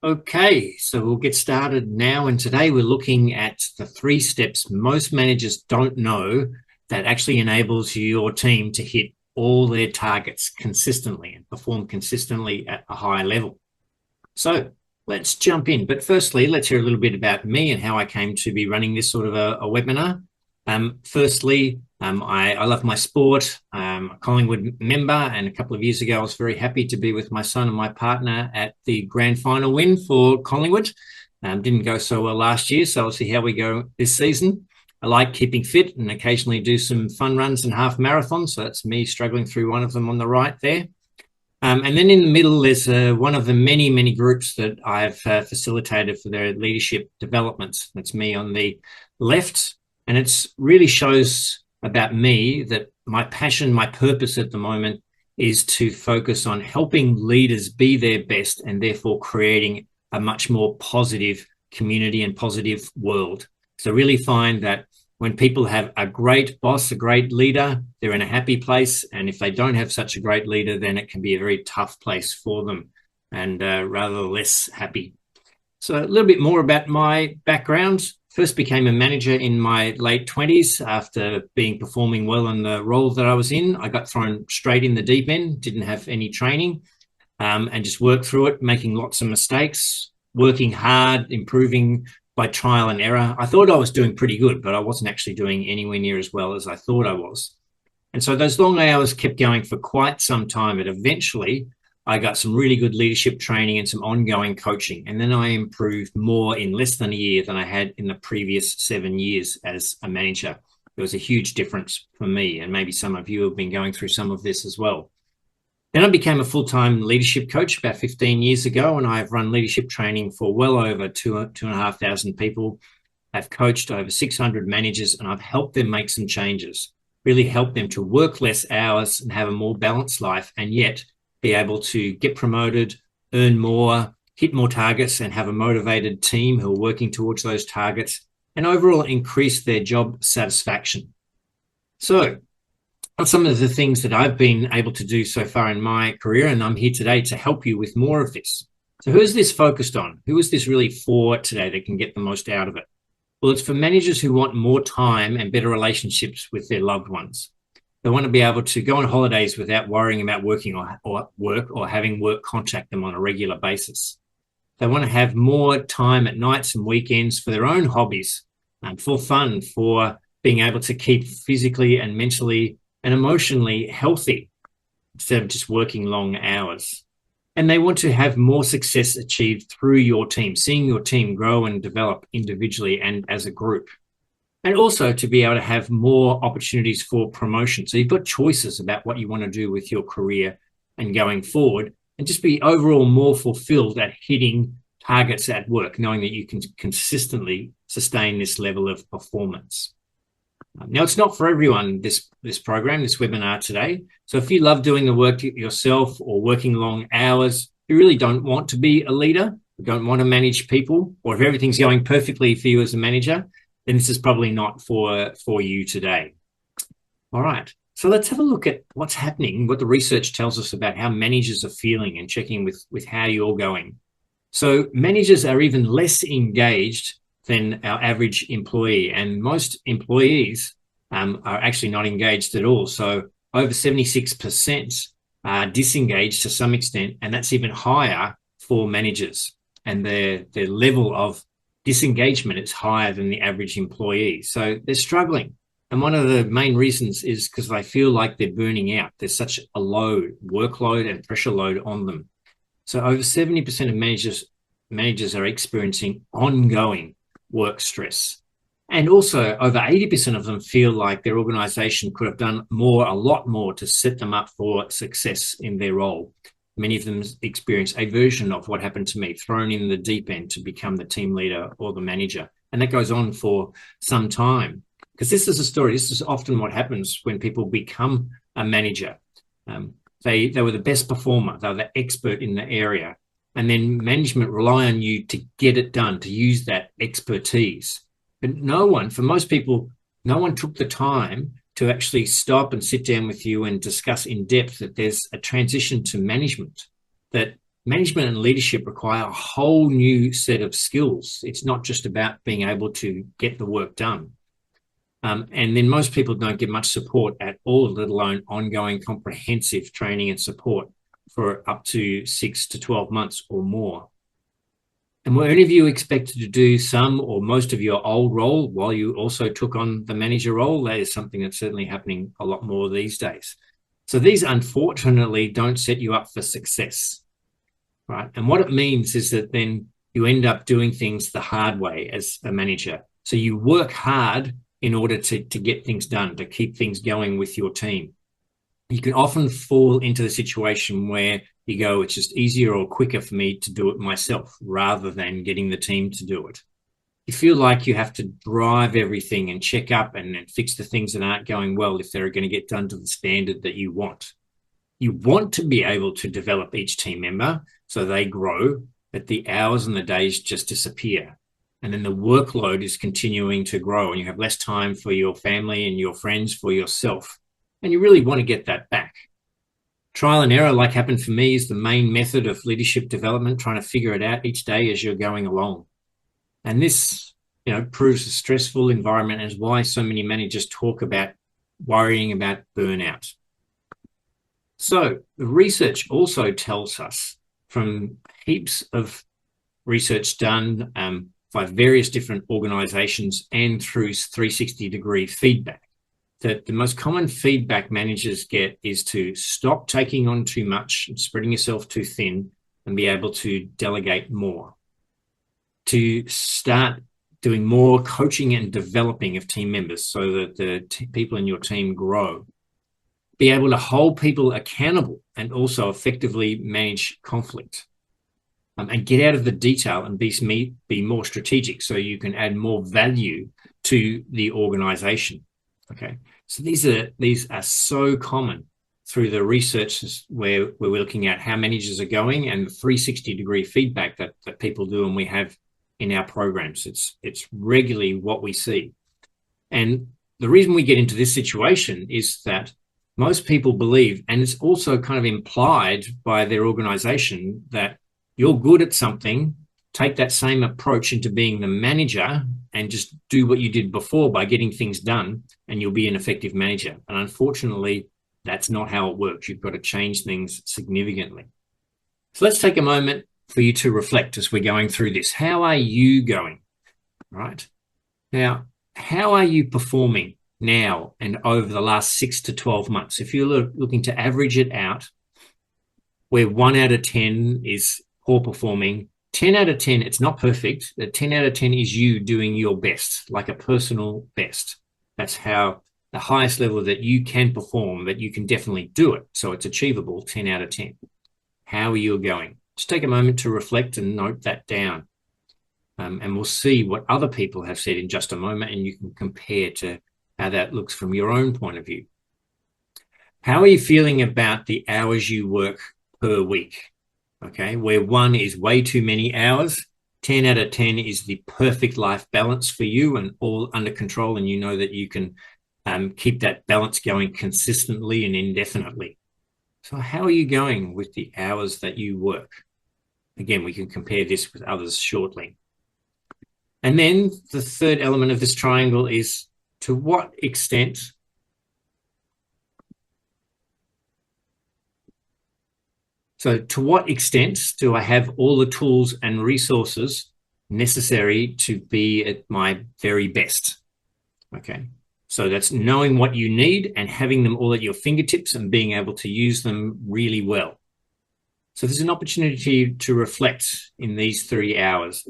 Okay, so we'll get started now. And today we're looking at the 3 steps most managers don't know that actually enables your team to hit all their targets consistently and perform consistently at a high level. So let's jump in. But firstly, let's hear a little bit about me and how I came to be running this sort of a webinar. Firstly, I love my sport. I'm a Collingwood member, and a couple of years ago, I was very happy to be with my son and my partner at the grand final win for Collingwood. Didn't go so well last year, so we'll see how we go this season. I like keeping fit and occasionally do some fun runs and half marathons. So that's me struggling through one of them on the right there. And then in the middle, there's one of the many, many groups that I've facilitated for their leadership development. That's me on the left. And it really shows about me that my passion, my purpose at the moment is to focus on helping leaders be their best and therefore creating a much more positive community and positive world. So really find that when people have a great boss, a great leader, they're in a happy place. And if they don't have such a great leader, then it can be a very tough place for them and rather less happy. So a little bit more about my background. First became a manager in my late 20s after performing well in the role that I was in. I got thrown straight in the deep end, didn't have any training, and just worked through it, making lots of mistakes, working hard, improving by trial and error. I thought I was doing pretty good, but I wasn't actually doing anywhere near as well as I thought I was. And so those long hours kept going for quite some time, but eventually I got some really good leadership training and some ongoing coaching. And then I improved more in less than a year than I had in the previous 7 years as a manager. There was a huge difference for me, and maybe some of you have been going through some of this as well. Then I became a full-time leadership coach about 15 years ago, and I've run leadership training for well over 2,500 people. I've coached over 600 managers, and I've helped them make some changes, really helped them to work less hours and have a more balanced life, and yet be able to get promoted, earn more, hit more targets, and have a motivated team who are working towards those targets, and overall increase their job satisfaction. So what's some of the things that I've been able to do so far in my career? And I'm here today to help you with more of this. So who is this focused on? Who is this really for today that can get the most out of it? Well, it's for managers who want more time and better relationships with their loved ones. They want to be able to go on holidays without worrying about working or work or having work contact them on a regular basis. They want to have more time at nights and weekends for their own hobbies, for fun, for being able to keep physically and mentally and emotionally healthy instead of just working long hours. And they want to have more success achieved through your team, seeing your team grow and develop individually and as a group. And also to be able to have more opportunities for promotion. So you've got choices about what you want to do with your career and going forward, and just be overall more fulfilled at hitting targets at work, knowing that you can consistently sustain this level of performance. Now, it's not for everyone, this program, this webinar today. So if you love doing the work yourself or working long hours, you really don't want to be a leader, you don't want to manage people, or if everything's going perfectly for you as a manager, then this is probably not for you today. All right, so let's have a look at what's happening, what the research tells us about how managers are feeling and checking with how you're going. So managers are even less engaged than our average employee, and most employees are actually not engaged at all. So over 76% are disengaged to some extent, and that's even higher for managers. And their level of disengagement is higher than the average employee. So they're struggling. And one of the main reasons is because they feel like they're burning out. There's such a workload and pressure load on them. So over 70% of managers are experiencing ongoing work stress. And also over 80% of them feel like their organization could have done a lot more to set them up for success in their role. Many of them experience a version of what happened to me, thrown in the deep end to become the team leader or the manager. And that goes on for some time, because this is a story. This is often what happens when people become a manager. They were the best performer. They were the expert in the area. And then management rely on you to get it done, to use that expertise. But for most people, no one took the time to actually stop and sit down with you and discuss in depth that there's a transition to management, that management and leadership require a whole new set of skills. It's not just about being able to get the work done. And then most people don't get much support at all, let alone ongoing comprehensive training and support for up to 6 to 12 months or more. And were any of you expected to do some or most of your old role while you also took on the manager role? That is something that's certainly happening a lot more these days. So these, unfortunately, don't set you up for success, right? And what it means is that then you end up doing things the hard way as a manager. So you work hard in order to get things done, to keep things going with your team. You can often fall into the situation where you go, it's just easier or quicker for me to do it myself rather than getting the team to do it. You feel like you have to drive everything and check up and fix the things that aren't going well if they're going to get done to the standard that you want. You want to be able to develop each team member so they grow, but the hours and the days just disappear. And then the workload is continuing to grow and you have less time for your family and your friends, for yourself. And you really want to get that back. Trial and error, like happened for me, is the main method of leadership development, trying to figure it out each day as you're going along. And this, proves a stressful environment and is why so many managers talk about worrying about burnout. So the research also tells us from heaps of research done by various different organizations and through 360-degree feedback, that the most common feedback managers get is to stop taking on too much and spreading yourself too thin and be able to delegate more, to start doing more coaching and developing of team members so that the people in your team grow, be able to hold people accountable and also effectively manage conflict, and get out of the detail and be more strategic so you can add more value to the organization. Okay, so these are so common through the research where we're looking at how managers are going and the 360-degree feedback that people do and we have in our programs. It's regularly what we see. And the reason we get into this situation is that most people believe, and it's also kind of implied by their organization, that you're good at something, take that same approach into being the manager and just do what you did before by getting things done, and you'll be an effective manager. And unfortunately, that's not how it works. You've got to change things significantly. So let's take a moment for you to reflect as we're going through this. How are you going? Right? Now, how are you performing now and over the last 6 to 12 months? If you're looking to average it out, where 1 out of 10 is poor performing, 10 out of 10, it's not perfect. The 10 out of 10 is you doing your best, like a personal best. That's how the highest level that you can perform, that you can definitely do it. So it's achievable, 10 out of 10. How are you going? Just take a moment to reflect and note that down. And we'll see what other people have said in just a moment, and you can compare to how that looks from your own point of view. How are you feeling about the hours you work per week? Okay, where 1 is way too many hours, 10 out of 10 is the perfect life balance for you and all under control, and you know that you can keep that balance going consistently and indefinitely. So how are you going with the hours that you work? Again, we can compare this with others shortly. And then the third element of this triangle is to what extent do I have all the tools and resources necessary to be at my very best? Okay, so that's knowing what you need and having them all at your fingertips and being able to use them really well. So there's an opportunity to reflect in these 3 hours,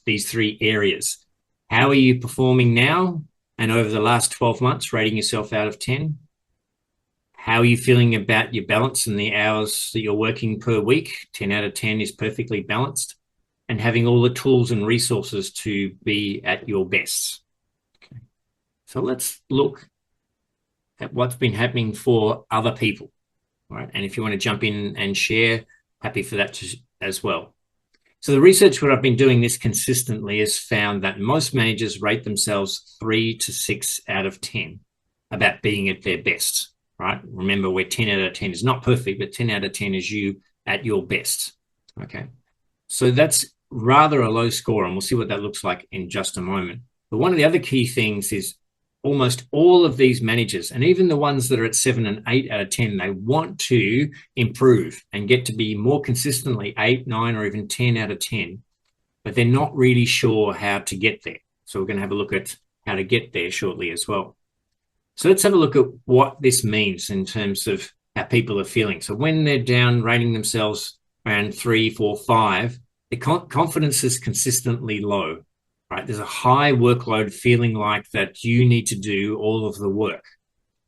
these 3 areas. How are you performing now and over the last 12 months, rating yourself out of 10? How are you feeling about your balance and the hours that you're working per week? 10 out of 10 is perfectly balanced. And having all the tools and resources to be at your best. Okay. So let's look at what's been happening for other people. All right. And if you want to jump in and share, happy for that as well. So the research what I've been doing this consistently has found that most managers rate themselves 3 to 6 out of 10 about being at their best. Right? Remember, where 10 out of 10 is not perfect, but 10 out of 10 is you at your best. Okay. So that's rather a low score, and we'll see what that looks like in just a moment. But one of the other key things is almost all of these managers, and even the ones that are at 7 and 8 out of 10, they want to improve and get to be more consistently 8, 9, or even 10 out of 10, but they're not really sure how to get there. So we're going to have a look at how to get there shortly as well. So let's have a look at what this means in terms of how people are feeling. So when they're down rating themselves around 3, 4, 5, the confidence is consistently low, right? There's a high workload, feeling like that you need to do all of the work.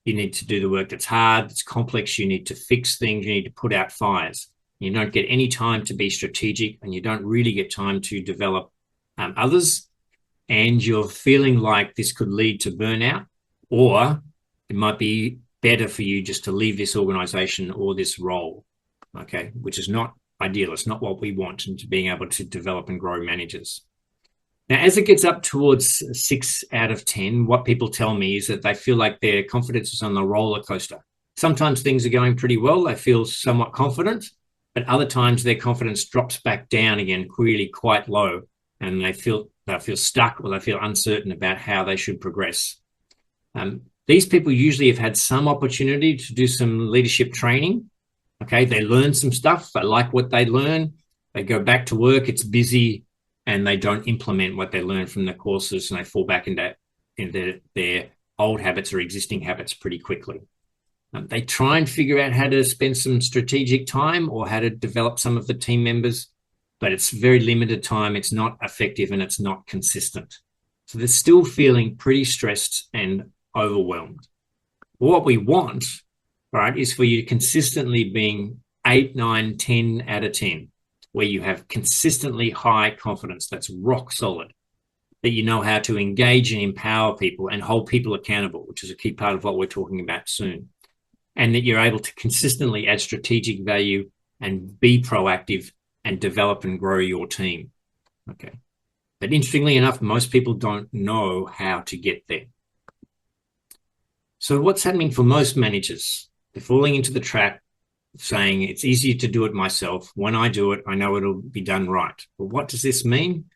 You need to do the work that's hard, that's complex. You need to fix things. You need to put out fires. You don't get any time to be strategic, and you don't really get time to develop others. And you're feeling like this could lead to burnout, or it might be better for you just to leave this organization or this role, okay, which is not ideal. It's not what we want into being able to develop and grow managers. Now, as it gets up towards 6 out of 10, what people tell me is that they feel like their confidence is on the roller coaster. Sometimes things are going pretty well. They feel somewhat confident, but other times their confidence drops back down again, really quite low, and they feel stuck, or they feel uncertain about how they should progress. These people usually have had some opportunity to do some leadership training. Okay, they learn some stuff. They like what they learn. They go back to work. It's busy, and they don't implement what they learn from the courses, and they fall back into their old habits or existing habits pretty quickly. They try and figure out how to spend some strategic time or how to develop some of the team members, but it's very limited time. It's not effective, and it's not consistent. So they're still feeling pretty stressed and overwhelmed. What we want, right, is for you to consistently being 8, 9, 10 out of 10, where you have consistently high confidence. That's rock solid, that you know how to engage and empower people and hold people accountable, which is a key part of what we're talking about soon. And that you're able to consistently add strategic value and be proactive and develop and grow your team. Okay. But interestingly enough, most people don't know how to get there. So what's happening for most managers? They're falling into the trap of saying it's easier to do it myself. When I do it, I know it'll be done right. But what does this mean?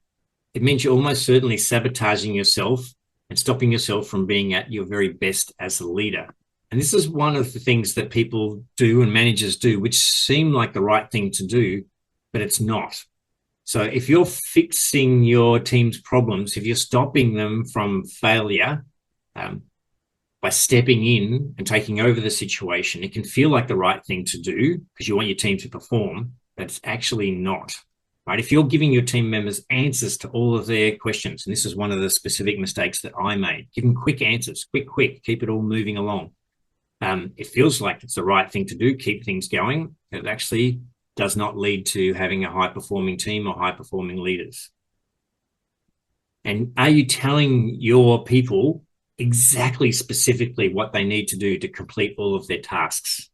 It means you're almost certainly sabotaging yourself and stopping yourself from being at your very best as a leader. And this is one of the things that people do and managers do, which seem like the right thing to do, but it's not. So if you're fixing your team's problems, if you're stopping them from failure, by stepping in and taking over the situation, it can feel like the right thing to do because you want your team to perform, but it's actually not, right? If you're giving your team members answers to all of their questions, and this is one of the specific mistakes that I made, give them quick answers, quick, keep it all moving along. It feels like it's the right thing to do, keep things going. It actually does not lead to having a high-performing team or high-performing leaders. And are you telling your people exactly specifically what they need to do to complete all of their tasks?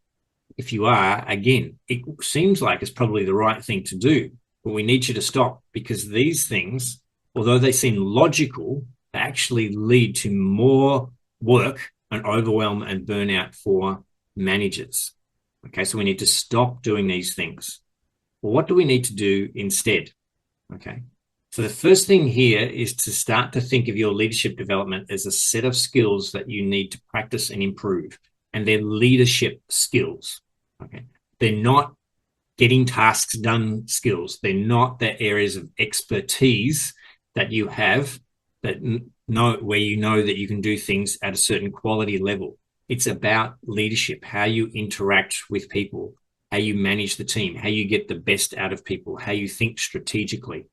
If you are, again, it seems like it's probably the right thing to do, but we need you to stop, because these things, although they seem logical, they actually lead to more work and overwhelm and burnout for managers. Okay, so we need to stop doing these things. Well, what do we need to do instead? Okay. So the first thing here is to start to think of your leadership development as a set of skills that you need to practice and improve. And they're leadership skills. Okay. They're not getting tasks done skills. They're not the areas of expertise that you have that where you know that you can do things at a certain quality level. It's about leadership, how you interact with people, how you manage the team, how you get the best out of people, how you think strategically.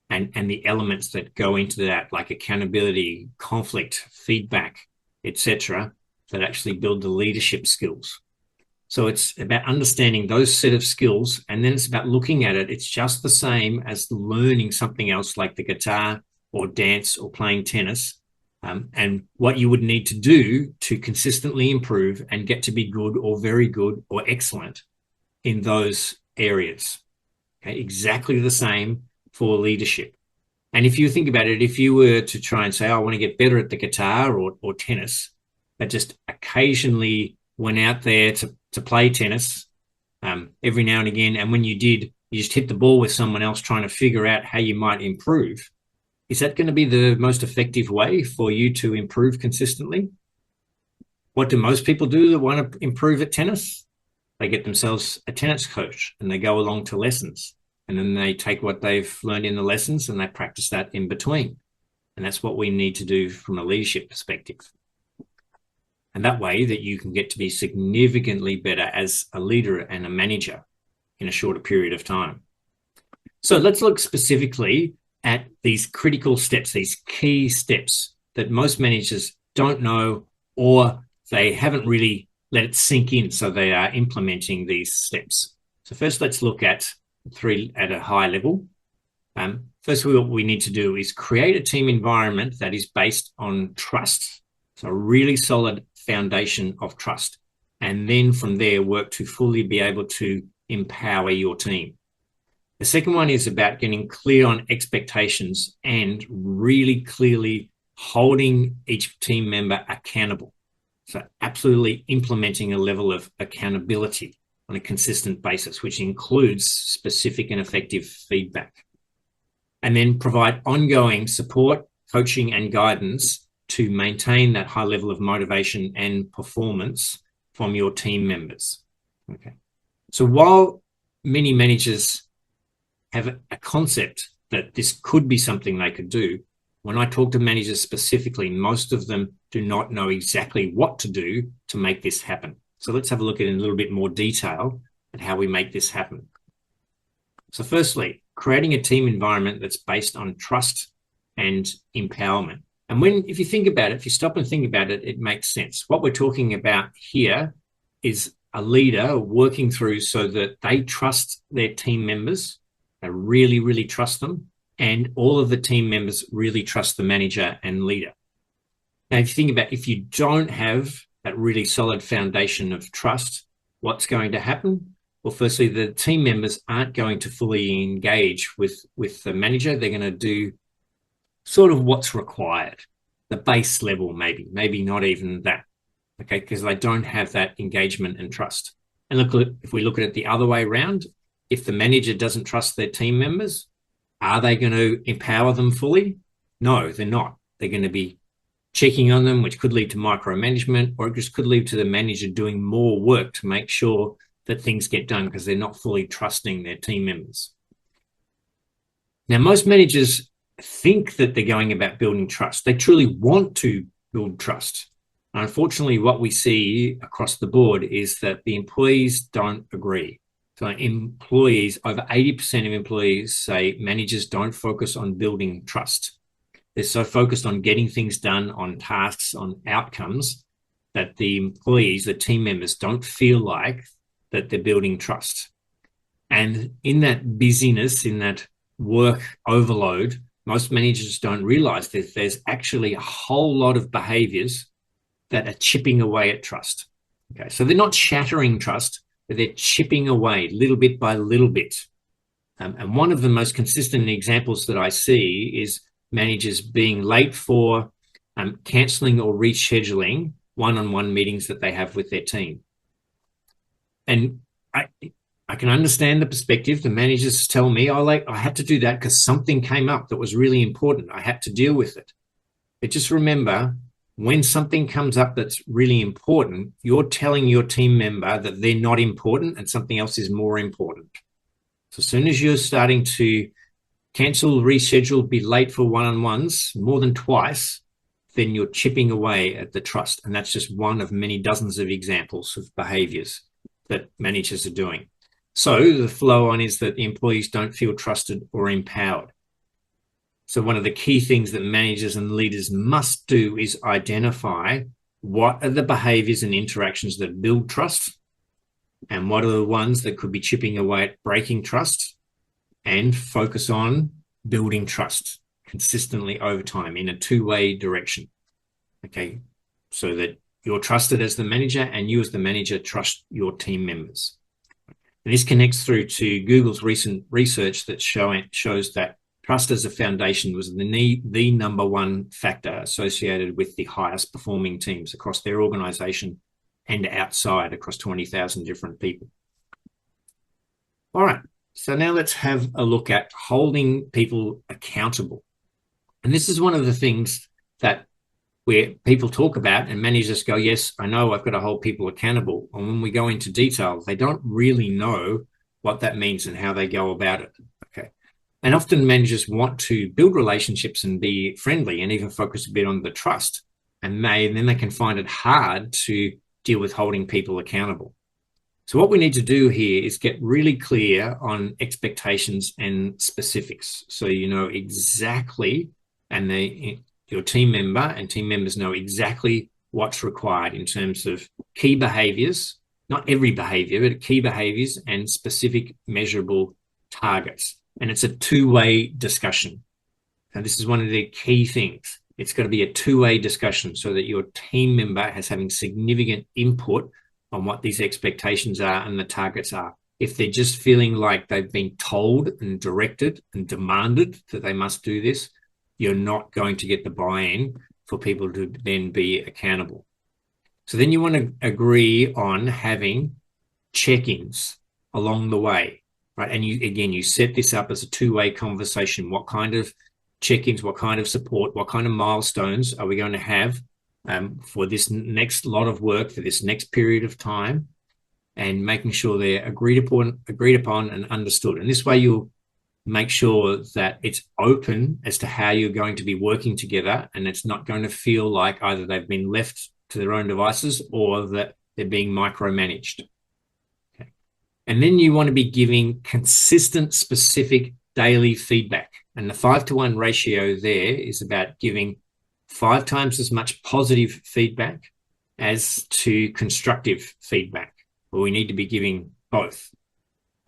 And the elements that go into that, like accountability, conflict, feedback, etc., that actually build the leadership skills. So it's about understanding those set of skills, and then it's about looking at it. It's just the same as learning something else like the guitar or dance or playing tennis, and what you would need to do to consistently improve and get to be good or very good or excellent in those areas. Okay, exactly the same for leadership. And if you think about it, if you were to try and say, I want to get better at the guitar or tennis, but just occasionally went out there to play tennis every now and again, and when you did, you just hit the ball with someone else trying to figure out how you might improve, is that going to be the most effective way for you to improve consistently? What do most people do that want to improve at tennis? They get themselves a tennis coach and they go along to lessons. And then they take what they've learned in the lessons and they practice that in between. And that's what we need to do from a leadership perspective. And that way that you can get to be significantly better as a leader and a manager in a shorter period of time. So let's look specifically at these critical steps, these key steps that most managers don't know, or they haven't really let it sink in, so they are implementing these steps. So first, let's look at three at a high level. First, what we need to do is create a team environment that is based on trust. So a really solid foundation of trust. And then from there, work to fully be able to empower your team. The second one is about getting clear on expectations and really clearly holding each team member accountable. So absolutely implementing a level of accountability on a consistent basis, which includes specific and effective feedback. And then provide ongoing support, coaching, and guidance to maintain that high level of motivation and performance from your team members. Okay. So while many managers have a concept that this could be something they could do, when I talk to managers specifically, most of them do not know exactly what to do to make this happen. So let's have a look at it in a little bit more detail at how we make this happen. So firstly, creating a team environment that's based on trust and empowerment. And if you think about it, if you stop and think about it, it makes sense. What we're talking about here is a leader working through so that they trust their team members, they really, really trust them, and all of the team members really trust the manager and leader. Now, if you think about if you don't have that really solid foundation of trust, what's going to happen? Well, firstly, the team members aren't going to fully engage with the manager. They're going to do sort of what's required, the base level, maybe not even that, okay, because they don't have that engagement and trust. And if we look at it the other way around, if the manager doesn't trust their team members, are they going to empower them fully? No, they're not. They're going to be checking on them, which could lead to micromanagement, or it just could lead to the manager doing more work to make sure that things get done because they're not fully trusting their team members. Now, most managers think that they're going about building trust. They truly want to build trust. Unfortunately, what we see across the board is that the employees don't agree. So employees, over 80% of employees say managers don't focus on building trust. They're so focused on getting things done, on tasks, on outcomes, that the employees, the team members, don't feel like that they're building trust. And in that busyness, in that work overload, most managers don't realize that there's actually a whole lot of behaviors that are chipping away at trust. Okay, so they're not shattering trust, but they're chipping away little bit by little bit. And one of the most consistent examples that I see is managers being late for cancelling or rescheduling one-on-one meetings that they have with their team. And I can understand the perspective. The managers tell me, I had to do that because something came up that was really important. I had to deal with it. But just remember, when something comes up that's really important, you're telling your team member that they're not important and something else is more important. So as soon as you're starting to cancel, reschedule, be late for one-on-ones more than twice, then you're chipping away at the trust. And that's just one of many dozens of examples of behaviors that managers are doing. So the flow on is that the employees don't feel trusted or empowered. So one of the key things that managers and leaders must do is identify what are the behaviors and interactions that build trust, and what are the ones that could be chipping away at breaking trust, and focus on building trust consistently over time in a two-way direction. Okay, so that you're trusted as the manager and you as the manager trust your team members. And this connects through to Google's recent research that shows that trust as a foundation was the number one factor associated with the highest performing teams across their organization and outside across 20,000 different people. All right, So now let's have a look at holding people accountable. And this is one of the things that where people talk about and managers go, yes, I know I've got to hold people accountable. And when we go into detail, they don't really know what that means and how they go about it. Okay. And often managers want to build relationships and be friendly and even focus a bit on the trust. And then they can find it hard to deal with holding people accountable. So what we need to do here is get really clear on expectations and specifics. So you know exactly, and your team member and team members know exactly what's required in terms of key behaviors, not every behavior, but key behaviors and specific measurable targets. And it's a two-way discussion. And this is one of the key things. It's got to be a two-way discussion so that your team member has having significant input on what these expectations are and the targets are. If they're just feeling like they've been told and directed and demanded that they must do this, you're not going to get the buy-in for people to then be accountable. So then you want to agree on having check-ins along the way, right? And you set this up as a two-way conversation. What kind of check-ins, what kind of support, what kind of milestones are we going to have for this next lot of work, for this next period of time, and making sure they're agreed upon and understood. And this way you'll make sure that it's open as to how you're going to be working together, and it's not going to feel like either they've been left to their own devices or that they're being micromanaged. Okay. And then you want to be giving consistent, specific daily feedback. And the 5-to-1 ratio there is about giving 5 times as much positive feedback as to constructive feedback. Well, we need to be giving both.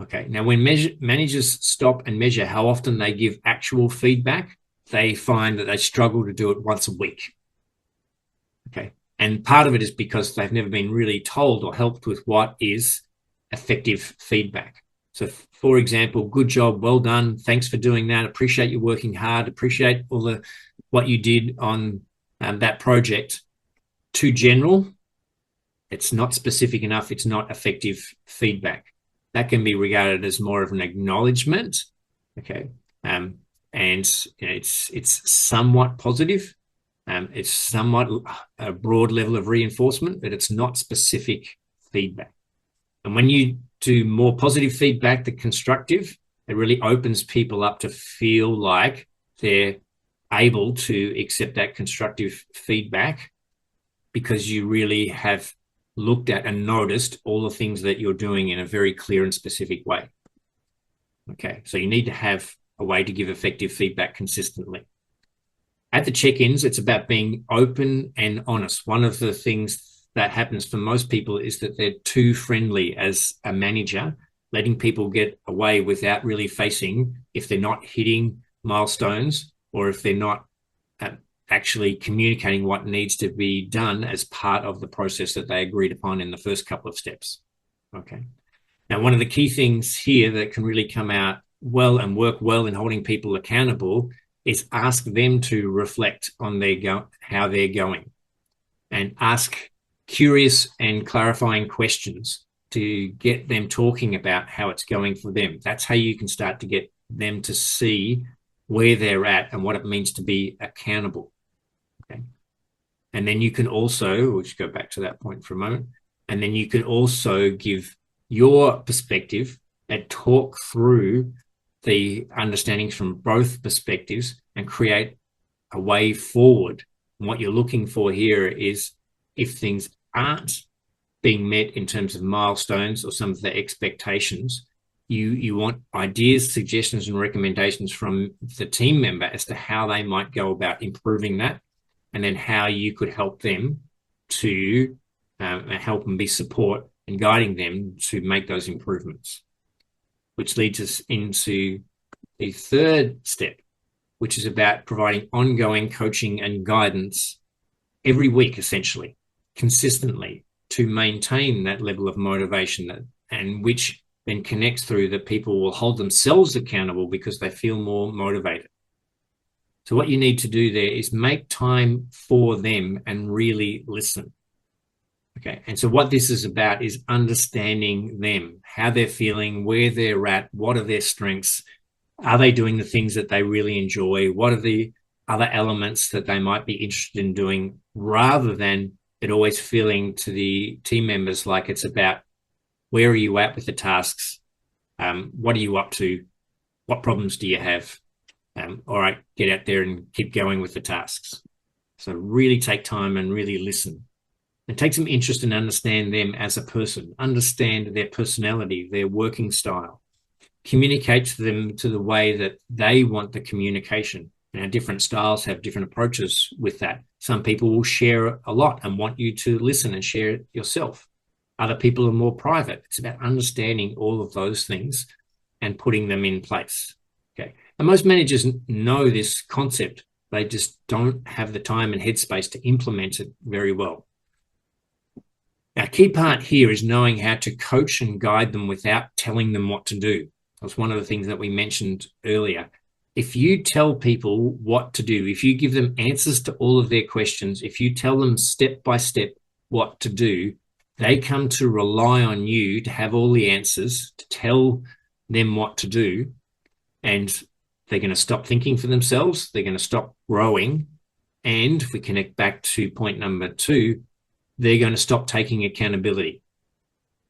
Okay. Now, when managers stop and measure how often they give actual feedback, they find that they struggle to do it once a week. Okay. And part of it is because they've never been really told or helped with what is effective feedback. So, for example, good job, well done, thanks for doing that, appreciate you working hard, appreciate all what you did on that project. Too general, it's not specific enough, it's not effective feedback. That can be regarded as more of an acknowledgement, okay, and it's somewhat positive, it's somewhat a broad level of reinforcement, but it's not specific feedback. And when you do more positive feedback than constructive, it really opens people up to feel like they're able to accept that constructive feedback because you really have looked at and noticed all the things that you're doing in a very clear and specific way. Okay, so you need to have a way to give effective feedback consistently. At the check-ins, it's about being open and honest. One of the things that happens for most people is that they're too friendly as a manager, letting people get away without really facing if they're not hitting milestones or if they're not actually communicating what needs to be done as part of the process that they agreed upon in the first couple of steps. Okay. Now, one of the key things here that can really come out well and work well in holding people accountable is ask them to reflect on how they're going and ask curious and clarifying questions to get them talking about how it's going for them. That's how you can start to get them to see where they're at and what it means to be accountable. Okay. And then you can also, we'll just go back to that point for a moment, and then you can also give your perspective and talk through the understandings from both perspectives and create a way forward. And what you're looking for here is if things aren't being met in terms of milestones or some of the expectations, you want ideas, suggestions, and recommendations from the team member as to how they might go about improving that, and then how you could help them to help and be support and guiding them to make those improvements, which leads us into the third step, which is about providing ongoing coaching and guidance every week, essentially, consistently, to maintain that level of motivation and which then connects through that people will hold themselves accountable because they feel more motivated. So what you need to do there is make time for them and really listen. Okay. And so what this is about is understanding them, how they're feeling, where they're at, what are their strengths, are they doing the things that they really enjoy, what are the other elements that they might be interested in doing, rather than it always feeling to the team members like it's about where are you at with the tasks, what are you up to, what problems do you have, all right, get out there and keep going with the tasks. So really take time and really listen. And take some interest and understand them as a person, understand their personality, their working style, communicate to them to the way that they want the communication. Now, different styles have different approaches with that. Some people will share a lot and want you to listen and share it yourself. Other people are more private. It's about understanding all of those things and putting them in place. Okay. And most managers know this concept. They just don't have the time and headspace to implement it very well. Now, key part here is knowing how to coach and guide them without telling them what to do. That's one of the things that we mentioned earlier. If you tell people what to do, if you give them answers to all of their questions, if you tell them step by step what to do, they come to rely on you to have all the answers, to tell them what to do, and they're going to stop thinking for themselves. They're going to stop growing. And if we connect back to point number 2, they're going to stop taking accountability,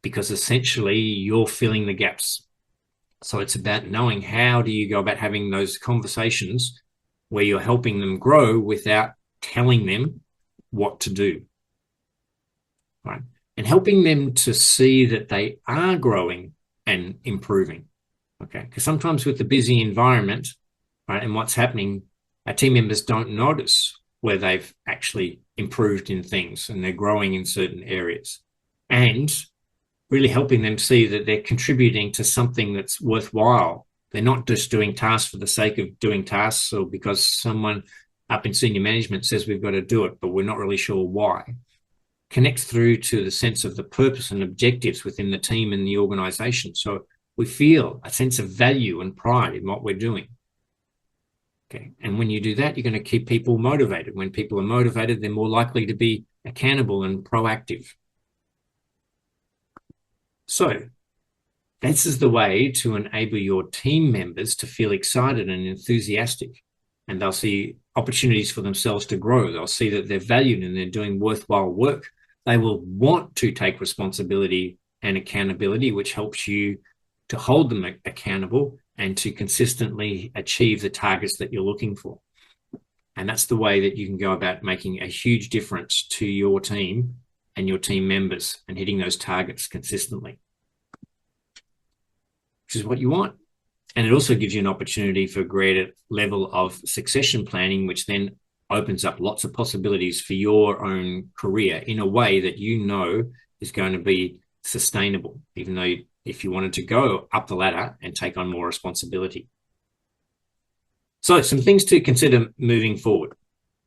because essentially you're filling the gaps. So it's about knowing how do you go about having those conversations where you're helping them grow without telling them what to do, right? And helping them to see that they are growing and improving, okay? Because sometimes with the busy environment, right, and what's happening, our team members don't notice where they've actually improved in things and they're growing in certain areas, and really helping them see that they're contributing to something that's worthwhile. They're not just doing tasks for the sake of doing tasks or because someone up in senior management says we've got to do it, but we're not really sure why. Connects through to the sense of the purpose and objectives within the team and the organization. So we feel a sense of value and pride in what we're doing. Okay. And when you do that, you're going to keep people motivated. When people are motivated, they're more likely to be accountable and proactive. So this is the way to enable your team members to feel excited and enthusiastic, and they'll see opportunities for themselves to grow. They'll see that they're valued and they're doing worthwhile work. They will want to take responsibility and accountability, which helps you to hold them accountable and to consistently achieve the targets that you're looking for. And that's the way that you can go about making a huge difference to your team and your team members and hitting those targets consistently, which is what you want. And it also gives you an opportunity for a greater level of succession planning, which then opens up lots of possibilities for your own career in a way that you know is going to be sustainable, even though if you wanted to go up the ladder and take on more responsibility. So some things to consider moving forward,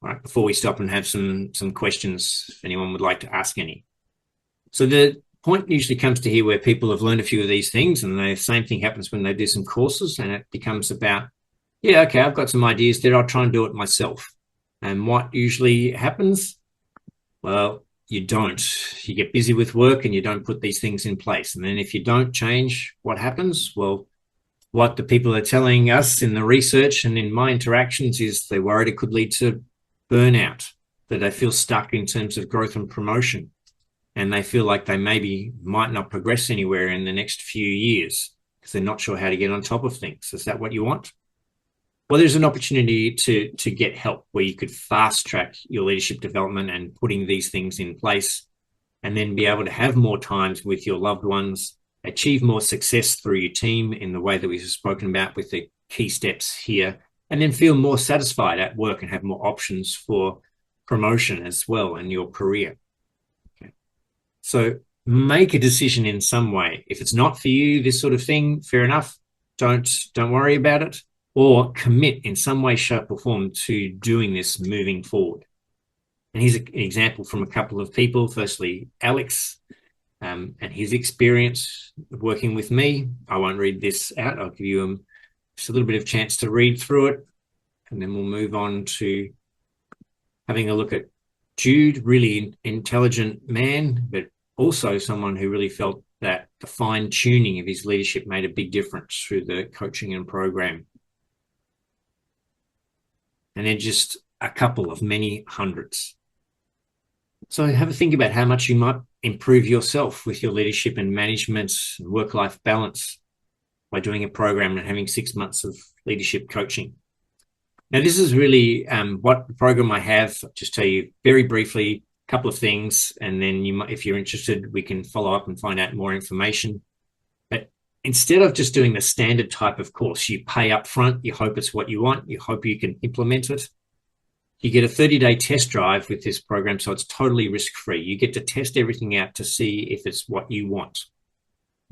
right, before we stop and have some questions if anyone would like to ask any. So the point usually comes to here where people have learned a few of these things, and the same thing happens when they do some courses, and it becomes about, yeah, okay, I've got some ideas there, I'll try and do it myself. And what usually happens? Well, you don't. You get busy with work and you don't put these things in place. And then if you don't change, what happens? Well, what the people are telling us in the research and in my interactions is they're worried it could lead to burnout, that they feel stuck in terms of growth and promotion, and they feel like they maybe might not progress anywhere in the next few years because they're not sure how to get on top of things. Is that what you want? Well, there's an opportunity to get help where you could fast track your leadership development and putting these things in place, and then be able to have more times with your loved ones, achieve more success through your team in the way that we've spoken about with the key steps here, and then feel more satisfied at work and have more options for promotion as well in your career. Okay. So make a decision in some way. If it's not for you, this sort of thing, fair enough. Don't worry about it. Or commit in some way, shape, or form to doing this moving forward. And here's an example from a couple of people. Firstly, Alex and his experience working with me. I won't read this out. I'll give you just a little bit of chance to read through it, and then we'll move on to having a look at Jude, really intelligent man, but also someone who really felt that the fine tuning of his leadership made a big difference through the coaching and program. And then just a couple of many hundreds. So have a think about how much you might improve yourself with your leadership and management and work-life balance by doing a program and having 6 months of leadership coaching. Now, this is really what the program I have. I'll just tell you very briefly a couple of things, and then you might, if you're interested, we can follow up and find out more information. But instead of just doing the standard type of course, you pay up front, you hope it's what you want, you hope you can implement it. You get a 30-day test drive with this program, so it's totally risk-free. You get to test everything out to see if it's what you want.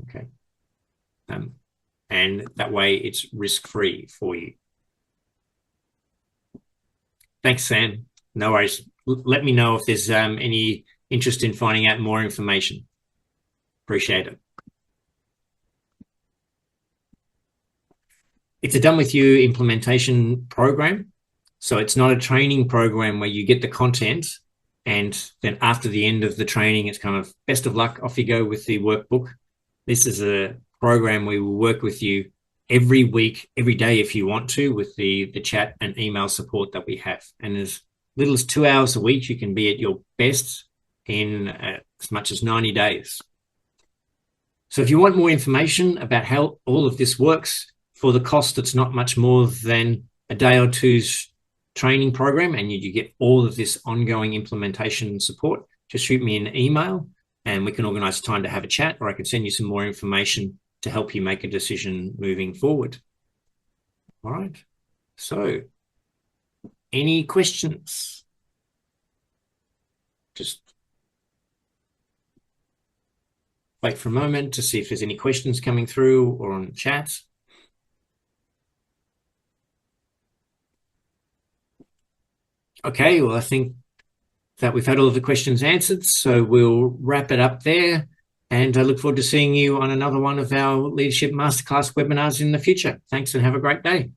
Okay. And that way it's risk-free for you. Thanks, Sam. No worries. Let me know if there's any interest in finding out more information. Appreciate it. It's a done with you implementation program. So it's not a training program where you get the content and then after the end of the training, it's kind of best of luck, off you go with the workbook. This is a program we will work with you every week, every day if you want to, with the chat and email support that we have. And as little as 2 hours a week, you can be at your best in as much as 90 days. So if you want more information about how all of this works for the cost, it's not much more than a day or two's training program, and you get all of this ongoing implementation support, just shoot me an email and we can organize time to have a chat, or I can send you some more information to help you make a decision moving forward. All right. So any questions? Just wait for a moment to see if there's any questions coming through or on chat. Okay, well, I think that we've had all of the questions answered, so we'll wrap it up there. And I look forward to seeing you on another one of our Leadership Masterclass webinars in the future. Thanks and have a great day.